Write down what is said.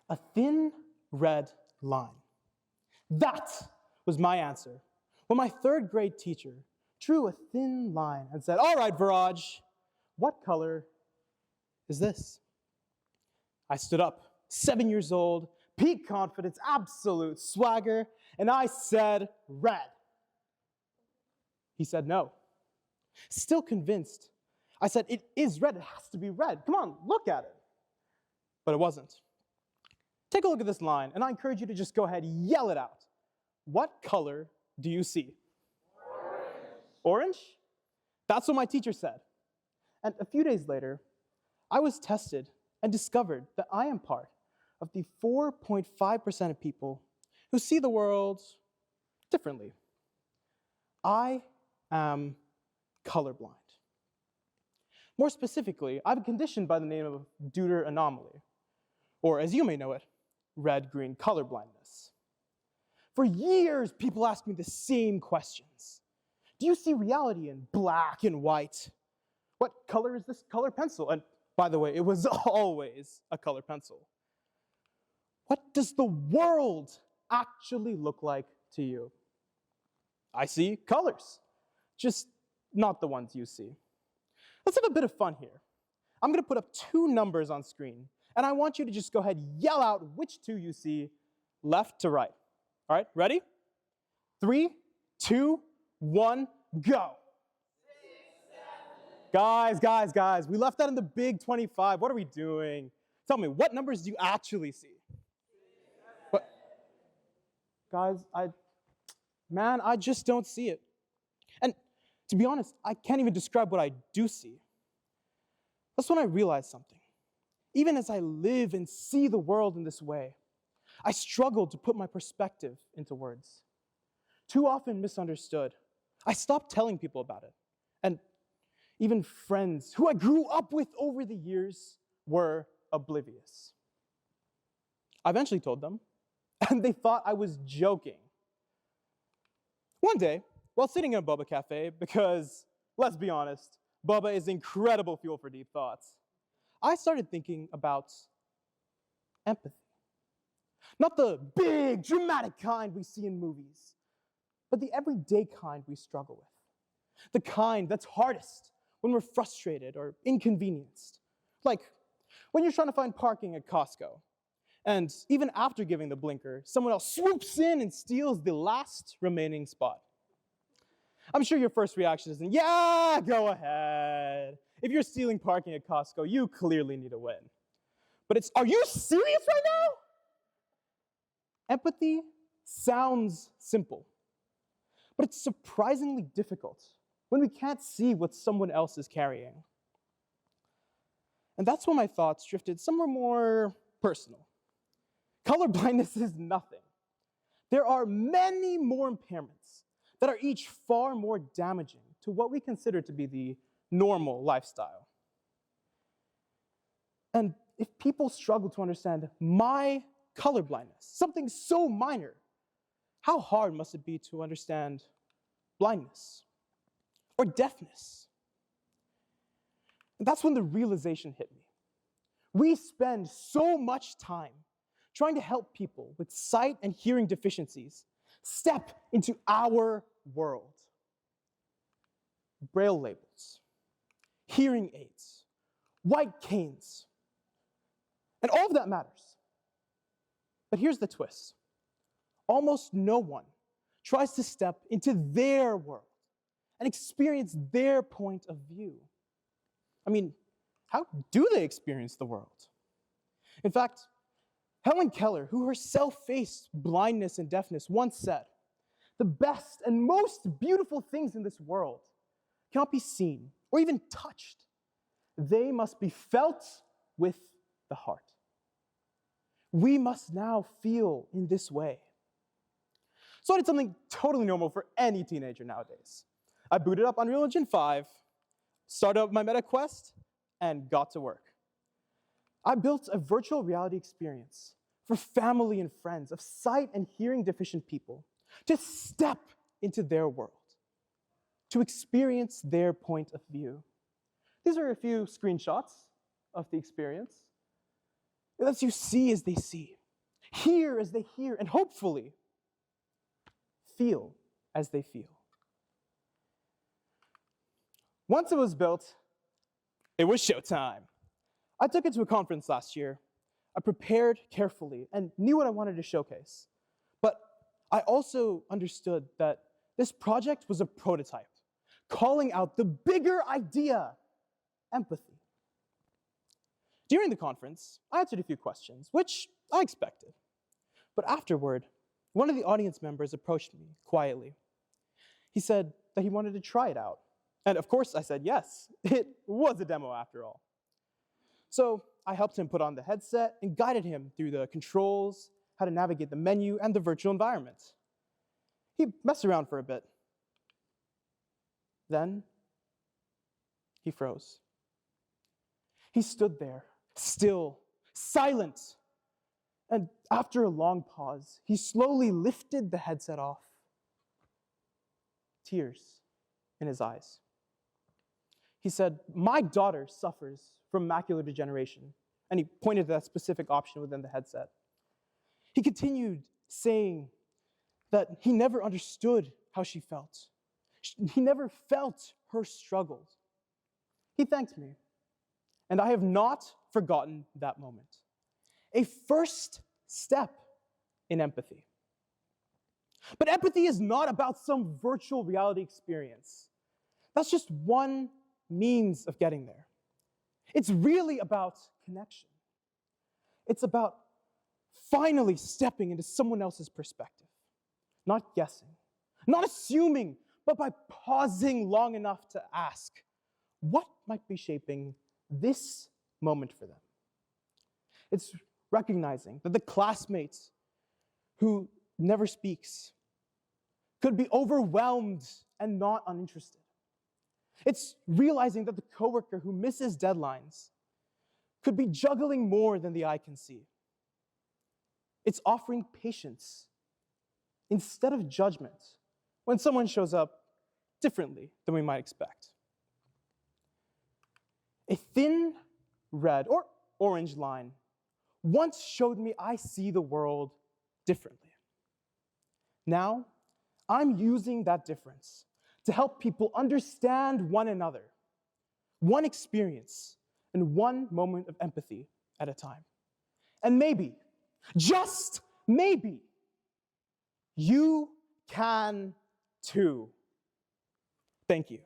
A thin red line. That was my answer when my third grade teacher drew a thin line and said, "All right, Viraj, what color is this?" I stood up, 7 years old, peak confidence, absolute swagger, and I said, "Red." He said no. Still convinced, I said, "It is red, it has to be red. Come on, look at it." But it wasn't. Take a look at this line, and I encourage you to just go ahead, yell it out. What color do you see? Orange. Orange? That's what my teacher said. And a few days later, I was tested and discovered that I am part of the 4.5% of people who see the world differently. I am colorblind. More specifically, I have a condition by the name of Deuter anomaly, or as you may know it, red-green colorblindness. For years, people asked me the same questions. Do you see reality in black and white? What color is this color pencil? And by the way, it was always a color pencil. What does the world actually look like to you? I see colors, just not the ones you see. Let's have a bit of fun here. I'm going to put up 2 numbers on screen, and I want you to just go ahead and yell out which 2 you see, left to right. All right, ready? 3, 2, 1, go. 6, 7. Guys, we left that in the big 25. What are we doing? Tell me, what numbers do you actually see? 6, 7. What? Guys, I just don't see it. And to be honest, I can't even describe what I do see. That's when I realized something. Even as I live and see the world in this way, I struggle to put my perspective into words. Too often misunderstood. I stopped telling people about it. And even friends who I grew up with over the years were oblivious. I eventually told them, and they thought I was joking. One day, while sitting in a boba cafe, because, let's be honest, boba is incredible fuel for deep thoughts, I started thinking about empathy. Not the big, dramatic kind we see in movies, but the everyday kind we struggle with. The kind that's hardest when we're frustrated or inconvenienced. Like when you're trying to find parking at Costco, and even after giving the blinker, someone else swoops in and steals the last remaining spot. I'm sure your first reaction isn't, "Yeah, go ahead. If you're stealing parking at Costco, you clearly need a win." But it's, "Are you serious right now?" Empathy sounds simple, but it's surprisingly difficult when we can't see what someone else is carrying. And that's when my thoughts drifted somewhere more personal. Colorblindness is nothing. There are many more impairments that are each far more damaging to what we consider to be the normal lifestyle. And if people struggle to understand my colorblindness, something so minor, how hard must it be to understand blindness or deafness? And that's when the realization hit me. We spend so much time trying to help people with sight and hearing deficiencies step into our world. Braille labels, hearing aids, white canes, and all of that matters. But here's the twist. Almost no one tries to step into their world and experience their point of view. I mean, how do they experience the world? In fact, Helen Keller, who herself faced blindness and deafness, once said, "The best and most beautiful things in this world cannot be seen or even touched. They must be felt with the heart." We must now feel in this way. So I did something totally normal for any teenager nowadays. I booted up Unreal Engine 5, started up my Meta Quest, and got to work. I built a virtual reality experience for family and friends of sight and hearing deficient people to step into their world, to experience their point of view. These are a few screenshots of the experience. It lets you see as they see. hear as they hear, and hopefully feel as they feel. Once it was built, it was showtime. I took it to a conference last year. I prepared carefully and knew what I wanted to showcase. But I also understood that this project was a prototype, calling out the bigger idea, empathy. During the conference, I answered a few questions, which I expected. But afterward, one of the audience members approached me quietly. He said that he wanted to try it out. And of course, I said yes. It was a demo after all. So I helped him put on the headset and guided him through the controls, how to navigate the menu, and the virtual environment. He messed around for a bit. Then he froze. He stood there, still, silent. And after a long pause, he slowly lifted the headset off, tears in his eyes. He said, "My daughter suffers from macular degeneration," and he pointed to that specific option within the headset. He continued saying that he never understood how she felt. He never felt her struggles. He thanked me, and I have not forgotten that moment. A first step in empathy. But empathy is not about some virtual reality experience. That's just one means of getting there. It's really about connection. It's about finally stepping into someone else's perspective, not guessing, not assuming, but by pausing long enough to ask, what might be shaping this moment for them? It's recognizing that the classmate who never speaks could be overwhelmed and not uninterested. It's realizing that the coworker who misses deadlines could be juggling more than the eye can see. It's offering patience instead of judgment when someone shows up differently than we might expect. A thin red or orange line once showed me I see the world differently. Now, I'm using that difference to help people understand one another, one experience, and one moment of empathy at a time. And maybe, just maybe, you can too. Thank you.